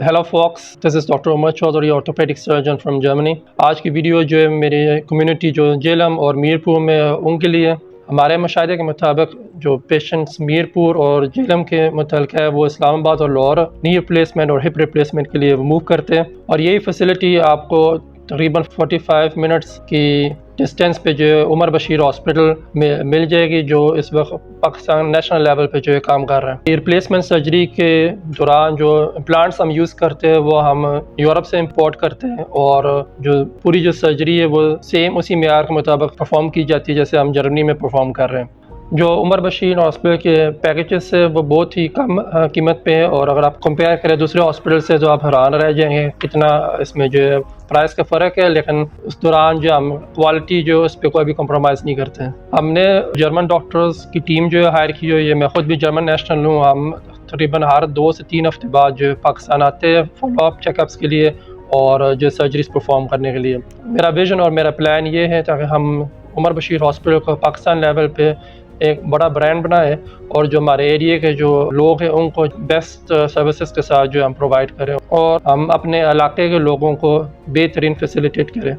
Hello folks, this is doctor Umar Chaudhary, orthopaedic surgeon from Germany. आज की video जो है मेरी कम्युनिटी जो जेलम और मीरपुर में उनके लिए हमारे मुशाहिदे के मुताबिक जो पेशेंट्स मीरपुर और जेलम के मुतल्लिक़ है वो इस्लामाबाद और लाहौर नी रिप्लेसमेंट और हिप रिप्लेसमेंट के लिए मूव करते हैं और यही फैसिलिटी आपको तकरीबन 45 मिनट्स की डिस्टेंस पे जो है उमर बशीर हॉस्पिटल में मिल जाएगी, जो इस वक्त पाकिस्तान नेशनल लेवल पे जो है काम कर रहे हैं। रिप्लेसमेंट सर्जरी के दौरान जो इम्प्लांट्स हम यूज़ करते हैं वो हम यूरोप से इंपोर्ट करते हैं और जो पूरी जो सर्जरी है वो सेम उसी मेयार के मुताबिक परफॉर्म की जाती है जैसे हम जर्मनी में परफॉर्म कर रहे हैं। जो उमर बशीर हॉस्पिटल के पैकेजेस है वो बहुत ही कम कीमत पे है और अगर आप कंपेयर करें दूसरे हॉस्पिटल से तो आप हैरान रह जाएंगे कितना इसमें जो है प्राइस का फ़र्क है। लेकिन उस दौरान जो हम क्वालिटी जो उस पर कोई भी कम्प्रोमाइज़ नहीं करते हैं। हमने जर्मन डॉक्टर्स की टीम जो है हायर की हुई है। मैं ख़ुद भी जर्मन नेशनल हूँ। हम तकरीबन हर 2 से 3 हफ्ते बाद जो पाकिस्तान आते हैं फॉलो अप चेकअप्स के लिए और जो सर्जरीज परफॉर्म करने के लिए। मेरा विज़न और मेरा प्लान ये है ताकि हम उमर बशीर हॉस्पिटल को पाकिस्तान लेवल पे एक बड़ा ब्रांड बनाए और जो हमारे एरिया के जो लोग हैं उनको बेस्ट सर्विसेज के साथ जो हम प्रोवाइड करें और हम अपने इलाके के लोगों को बेहतरीन फैसिलिटेट करें।